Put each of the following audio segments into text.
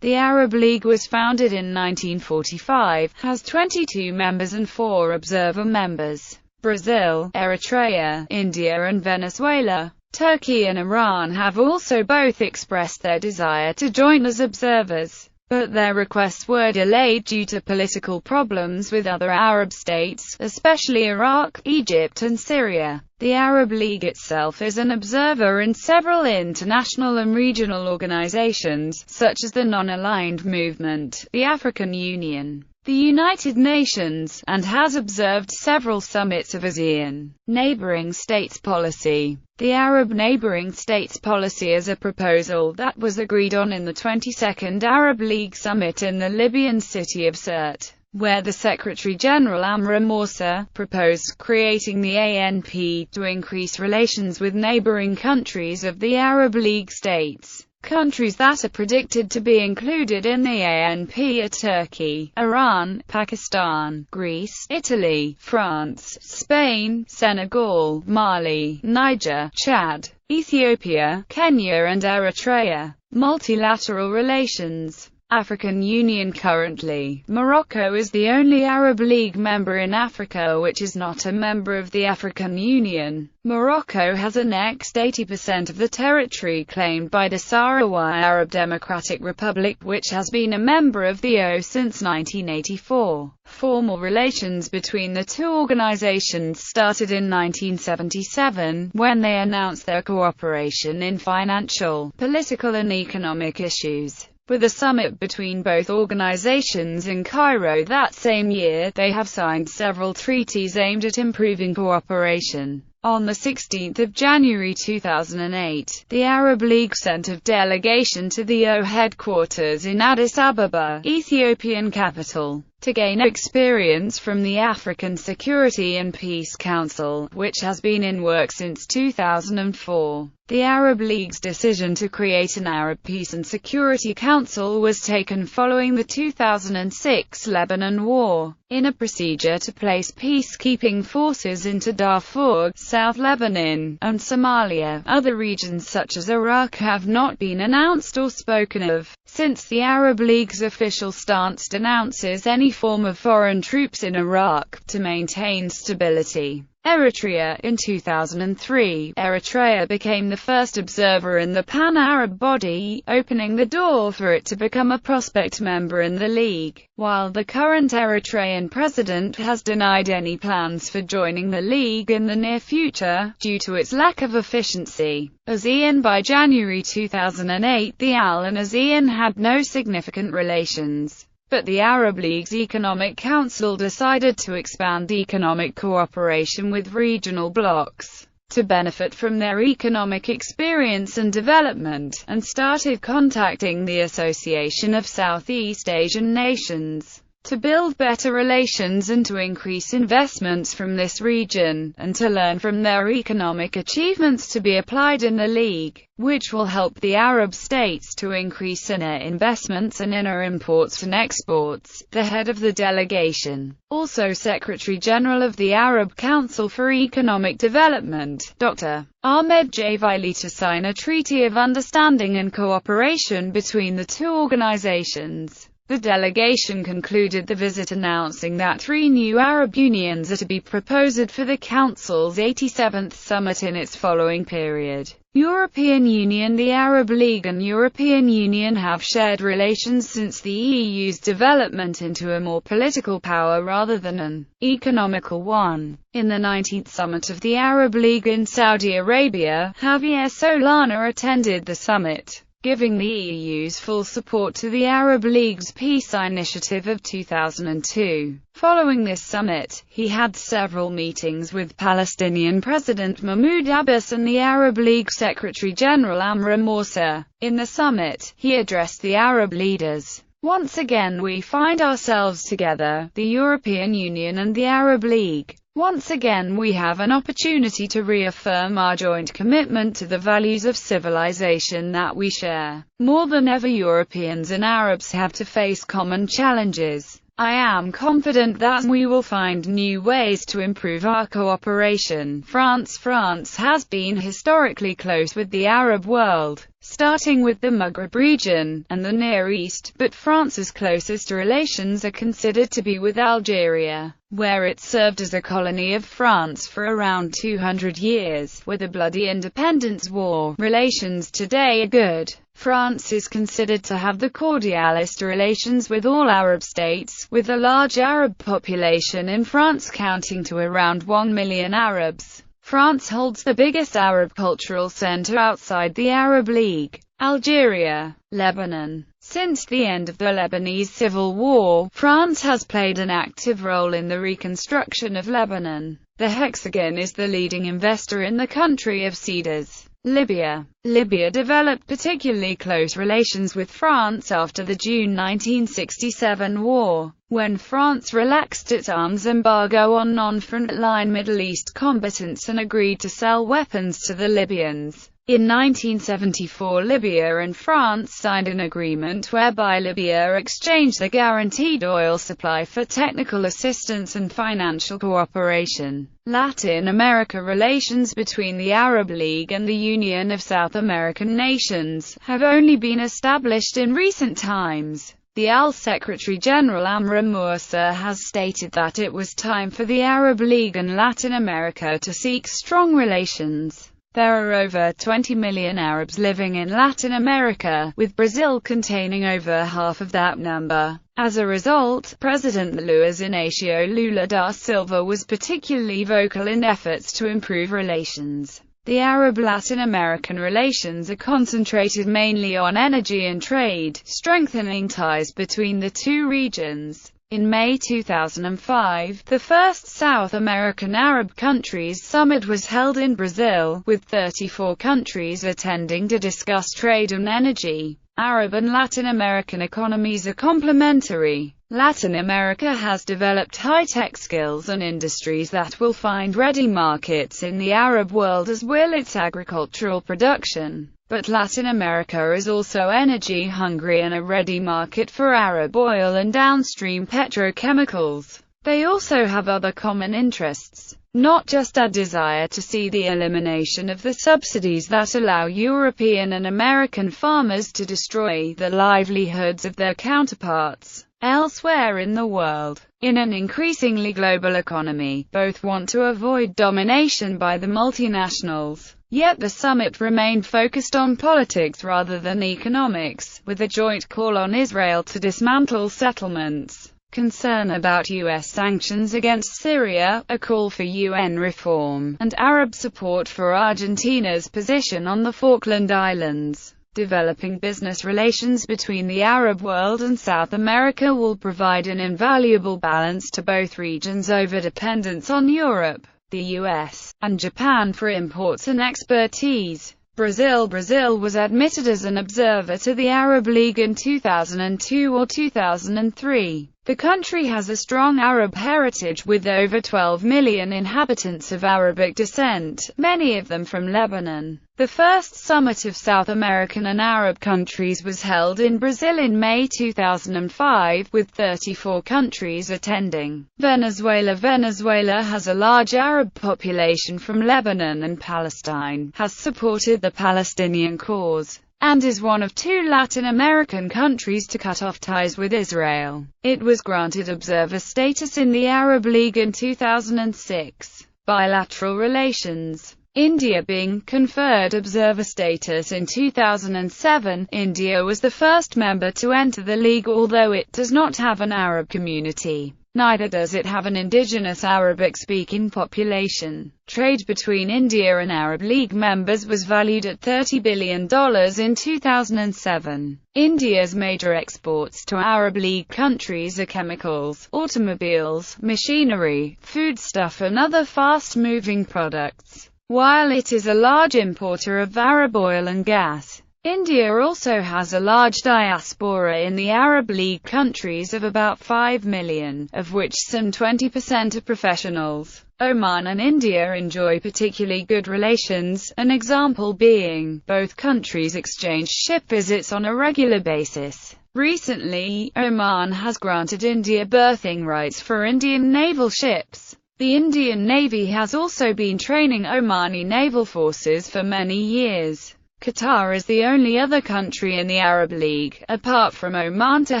The Arab League was founded in 1945, has 22 members and 4 observer members. Brazil, Eritrea, India and Venezuela, Turkey and Iran have also both expressed their desire to join as observers, but their requests were delayed due to political problems with other Arab states, especially Iraq, Egypt and Syria. The Arab League itself is an observer in several international and regional organizations, such as the Non-Aligned Movement, the African Union, the United Nations, and has observed several summits of ASEAN. Neighboring States Policy. The Arab Neighboring States Policy is a proposal that was agreed on in the 22nd Arab League Summit in the Libyan city of Sirte, where the Secretary-General Amr Moussa proposed creating the ANP to increase relations with neighboring countries of the Arab League states. Countries that are predicted to be included in the ANP are Turkey, Iran, Pakistan, Greece, Italy, France, Spain, Senegal, Mali, Niger, Chad, Ethiopia, Kenya and Eritrea. Multilateral relations. African Union. Currently, Morocco is the only Arab League member in Africa which is not a member of the African Union. Morocco has annexed 80% of the territory claimed by the Sahrawi Arab Democratic Republic, which has been a member of the OAS since 1984. Formal relations between the two organizations started in 1977, when they announced their cooperation in financial, political and economic issues. With a summit between both organizations in Cairo that same year, they have signed several treaties aimed at improving cooperation. On 16 January 2008, the Arab League sent a delegation to the OAS headquarters in Addis Ababa, Ethiopian capital, to gain experience from the African Security and Peace Council, which has been in work since 2004. The Arab League's decision to create an Arab Peace and Security Council was taken following the 2006 Lebanon War, in a procedure to place peacekeeping forces into Darfur, South Lebanon, and Somalia. Other regions such as Iraq have not been announced or spoken of, since the Arab League's official stance denounces any form of foreign troops in Iraq, to maintain stability. Eritrea. In 2003, Eritrea became the first observer in the Pan-Arab body, opening the door for it to become a prospect member in the League, while the current Eritrean president has denied any plans for joining the League in the near future, due to its lack of efficiency. ASEAN. By January 2008, the AL and ASEAN had no significant relations. But the Arab League's Economic Council decided to expand economic cooperation with regional blocs, to benefit from their economic experience and development, and started contacting the Association of Southeast Asian Nations, to build better relations and to increase investments from this region, and to learn from their economic achievements to be applied in the League, which will help the Arab states to increase inner investments and inner imports and exports. The head of the delegation, also Secretary-General of the Arab Council for Economic Development, Dr. Ahmed Javili, to sign a treaty of understanding and cooperation between the two organizations. The delegation concluded the visit announcing that 3 new Arab unions are to be proposed for the Council's 87th summit in its following period. European Union. The Arab League and European Union have shared relations since the EU's development into a more political power rather than an economical one. In the 19th summit of the Arab League in Saudi Arabia, Javier Solana attended the summit, giving the EU's full support to the Arab League's peace initiative of 2002. Following this summit, he had several meetings with Palestinian President Mahmoud Abbas and the Arab League Secretary-General Amr Moussa. In the summit, he addressed the Arab leaders. Once again we find ourselves together, the European Union and the Arab League. Once again we have an opportunity to reaffirm our joint commitment to the values of civilization that we share. More than ever, Europeans and Arabs have to face common challenges. I am confident that we will find new ways to improve our cooperation. France has been historically close with the Arab world. starting with the Maghreb region and the Near East, but France's closest relations are considered to be with Algeria, where it served as a colony of France for around 200 years, with a bloody independence war. Relations today are good. France is considered to have the cordialist relations with all Arab states, with a large Arab population in France counting to around 1 million Arabs. France holds the biggest Arab cultural center outside the Arab League. Algeria, Lebanon. Since the end of the Lebanese civil war, France has played an active role in the reconstruction of Lebanon. The Hexagon is the leading investor in the country of cedars. Libya. Libya developed particularly close relations with France after the June 1967 war, when France relaxed its arms embargo on non-front-line Middle East combatants and agreed to sell weapons to the Libyans. In 1974, Libya and France signed an agreement whereby Libya exchanged the guaranteed oil supply for technical assistance and financial cooperation. Latin America. Relations between the Arab League and the Union of South American Nations have only been established in recent times. The AL Secretary-General Amr Moussa has stated that it was time for the Arab League and Latin America to seek strong relations. There are over 20 million Arabs living in Latin America, with Brazil containing over half of that number. As a result, President Luiz Inácio Lula da Silva was particularly vocal in efforts to improve relations. The Arab-Latin American relations are concentrated mainly on energy and trade, strengthening ties between the two regions. In May 2005, the first South American Arab Countries Summit was held in Brazil, with 34 countries attending to discuss trade and energy. Arab and Latin American economies are complementary. Latin America has developed high-tech skills and industries that will find ready markets in the Arab world, as will its agricultural production. But Latin America is also energy-hungry and a ready market for Arab oil and downstream petrochemicals. They also have other common interests, not just a desire to see the elimination of the subsidies that allow European and American farmers to destroy the livelihoods of their counterparts elsewhere in the world. In an increasingly global economy, both want to avoid domination by the multinationals. Yet the summit remained focused on politics rather than economics, with a joint call on Israel to dismantle settlements, concern about U.S. sanctions against Syria, a call for UN reform, and Arab support for Argentina's position on the Falkland Islands. Developing business relations between the Arab world and South America will provide an invaluable balance to both regions over dependence on Europe, the US, and Japan for imports and expertise. Brazil was admitted as an observer to the Arab League in 2002 or 2003. The country has a strong Arab heritage, with over 12 million inhabitants of Arabic descent, many of them from Lebanon. The first summit of South American and Arab countries was held in Brazil in May 2005, with 34 countries attending. Venezuela has a large Arab population from Lebanon and Palestine, has supported the Palestinian cause, and is one of two Latin American countries to cut off ties with Israel. It was granted observer status in the Arab League in 2006. Bilateral relations. India being conferred observer status in 2007, India was the first member to enter the League, although it does not have an Arab community. Neither does it have an indigenous Arabic-speaking population. Trade between India and Arab League members was valued at $30 billion in 2007. India's major exports to Arab League countries are chemicals, automobiles, machinery, foodstuff and other fast-moving products. While it is a large importer of Arab oil and gas, India also has a large diaspora in the Arab League countries of about 5 million, of which some 20% are professionals. Oman and India enjoy particularly good relations, an example being, both countries exchange ship visits on a regular basis. Recently, Oman has granted India berthing rights for Indian naval ships. The Indian Navy has also been training Omani naval forces for many years. Qatar is the only other country in the Arab League, apart from Oman, to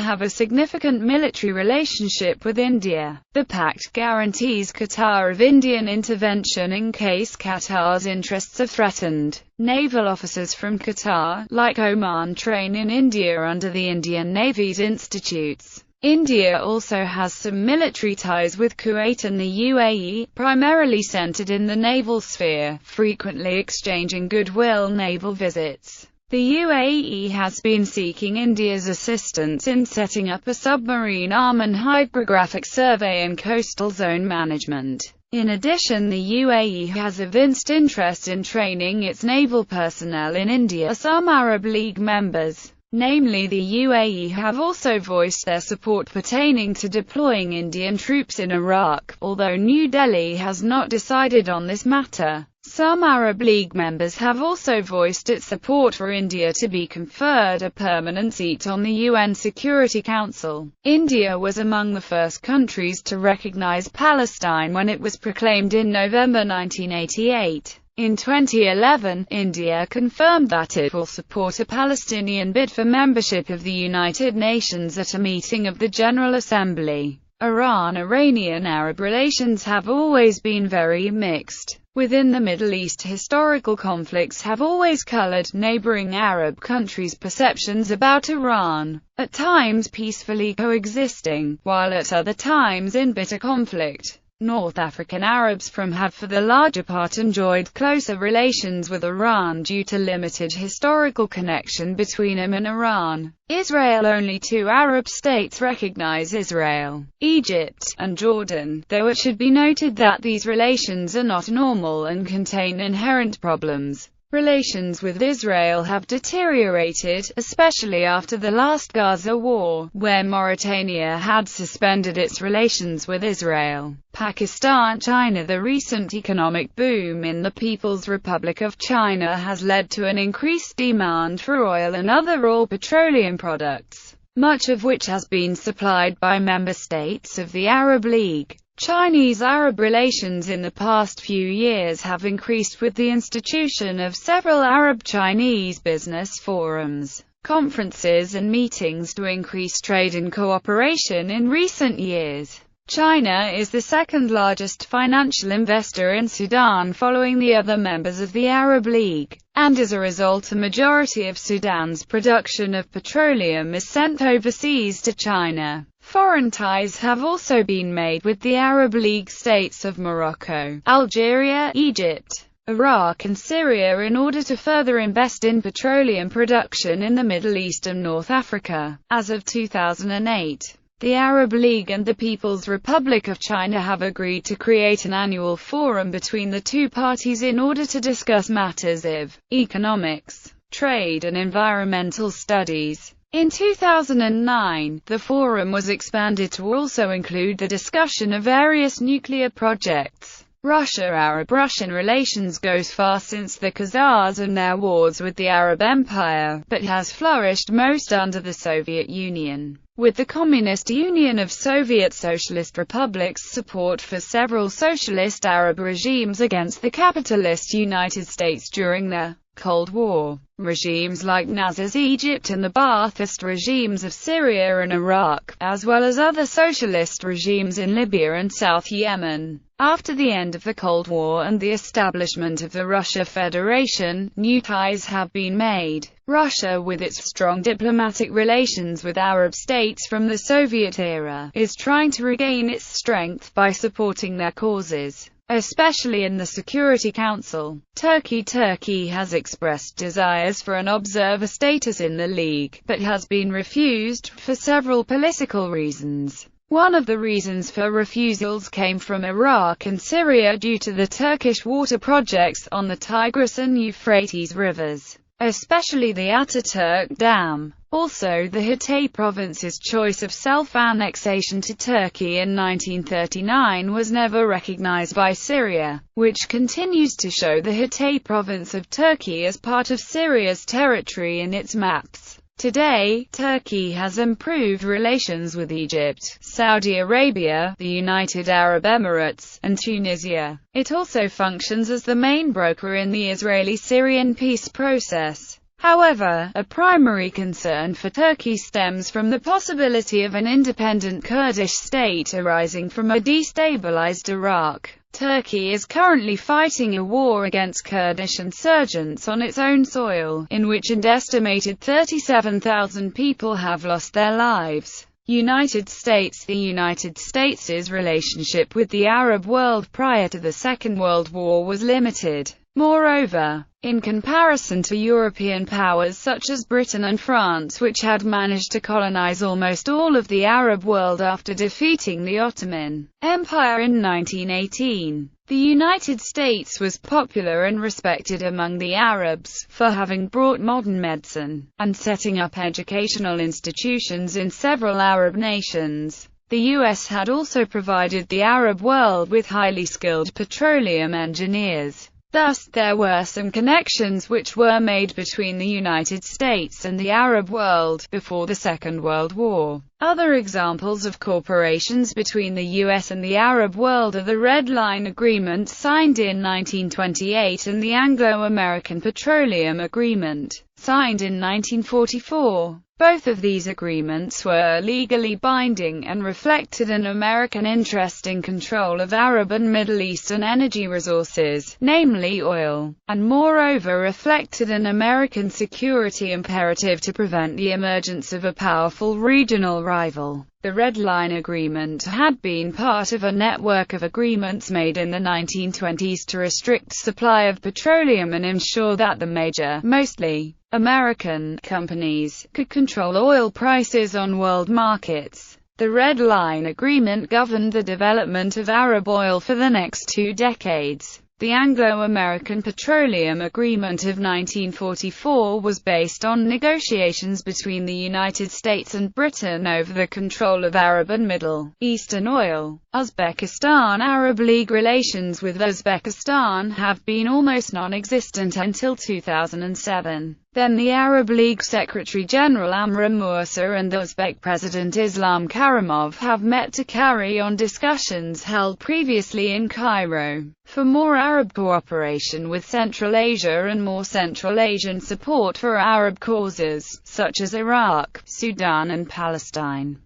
have a significant military relationship with India. The pact guarantees Qatar of Indian intervention in case Qatar's interests are threatened. Naval officers from Qatar, like Oman, train in India under the Indian Navy's institutes. India also has some military ties with Kuwait and the UAE, primarily centered in the naval sphere, frequently exchanging goodwill naval visits. The UAE has been seeking India's assistance in setting up a submarine arm and hydrographic survey and coastal zone management. In addition, the UAE has evinced interest in training its naval personnel in India. Some Arab League members, namely the UAE, have also voiced their support pertaining to deploying Indian troops in Iraq, although New Delhi has not decided on this matter. Some Arab League members have also voiced its support for India to be conferred a permanent seat on the UN Security Council. India was among the first countries to recognize Palestine when it was proclaimed in November 1988. In 2011, India confirmed that it will support a Palestinian bid for membership of the United Nations at a meeting of the General Assembly. Iran-Iranian-Arab relations have always been very mixed. Within the Middle East, historical conflicts have always colored neighboring Arab countries' perceptions about Iran, at times peacefully coexisting, while at other times in bitter conflict. North African Arabs have for the larger part enjoyed closer relations with Iran due to limited historical connection between them and Iran. Israel. Only two Arab states recognize Israel, Egypt, and Jordan, though it should be noted that these relations are not normal and contain inherent problems. Relations with Israel have deteriorated, especially after the last Gaza war, where Mauritania had suspended its relations with Israel. Pakistan. China. The recent economic boom in the People's Republic of China has led to an increased demand for oil and other raw petroleum products, much of which has been supplied by member states of the Arab League. Chinese-Arab relations in the past few years have increased with the institution of several Arab-Chinese business forums, conferences and meetings to increase trade and cooperation in recent years. China is the second-largest financial investor in Sudan following the other members of the Arab League, and as a result a majority of Sudan's production of petroleum is sent overseas to China. Foreign ties have also been made with the Arab League states of Morocco, Algeria, Egypt, Iraq and Syria in order to further invest in petroleum production in the Middle East and North Africa. As of 2008, the Arab League and the People's Republic of China have agreed to create an annual forum between the two parties in order to discuss matters of economics, trade and environmental studies. In 2009, the forum was expanded to also include the discussion of various nuclear projects. Russia-Arab-Russian relations goes far since the Khazars and their wars with the Arab Empire, but has flourished most under the Soviet Union. With the Communist Union of Soviet Socialist Republics' support for several socialist Arab regimes against the capitalist United States during the Cold War. Regimes like Nasser's Egypt and the Ba'athist regimes of Syria and Iraq, as well as other socialist regimes in Libya and South Yemen. After the end of the Cold War and the establishment of the Russia Federation, new ties have been made. Russia, with its strong diplomatic relations with Arab states from the Soviet era, is trying to regain its strength by supporting their causes, especially in the Security Council. Turkey has expressed desires for an observer status in the League, but has been refused, for several political reasons. One of the reasons for refusals came from Iraq and Syria due to the Turkish water projects on the Tigris and Euphrates rivers, especially the Ataturk Dam. Also, the Hatay province's choice of self-annexation to Turkey in 1939 was never recognized by Syria, which continues to show the Hatay province of Turkey as part of Syria's territory in its maps. Today, Turkey has improved relations with Egypt, Saudi Arabia, the United Arab Emirates, and Tunisia. It also functions as the main broker in the Israeli-Syrian peace process. However, a primary concern for Turkey stems from the possibility of an independent Kurdish state arising from a destabilized Iraq. Turkey is currently fighting a war against Kurdish insurgents on its own soil, in which an estimated 37,000 people have lost their lives. United States. The United States' relationship with the Arab world prior to the Second World War was limited. Moreover, in comparison to European powers such as Britain and France, which had managed to colonize almost all of the Arab world after defeating the Ottoman Empire in 1918, the United States was popular and respected among the Arabs for having brought modern medicine and setting up educational institutions in several Arab nations. The U.S. had also provided the Arab world with highly skilled petroleum engineers. Thus, there were some connections which were made between the United States and the Arab world before the Second World War. Other examples of cooperations between the U.S. and the Arab world are the Red Line Agreement signed in 1928 and the Anglo-American Petroleum Agreement, signed in 1944. Both of these agreements were legally binding and reflected an American interest in control of Arab and Middle Eastern energy resources, namely oil, and moreover reflected an American security imperative to prevent the emergence of a powerful regional rival. The Red Line Agreement had been part of a network of agreements made in the 1920s to restrict supply of petroleum and ensure that the major, mostly American, companies could control oil prices on world markets. The Red Line Agreement governed the development of Arab oil for the next 2 decades. The Anglo-American Petroleum Agreement of 1944 was based on negotiations between the United States and Britain over the control of Arab and Middle Eastern oil. Uzbekistan Arab League relations with Uzbekistan have been almost non-existent until 2007. Then the Arab League Secretary-General Amr Moussa and the Uzbek President Islam Karimov have met to carry on discussions held previously in Cairo for more Arab cooperation with Central Asia and more Central Asian support for Arab causes, such as Iraq, Sudan and Palestine.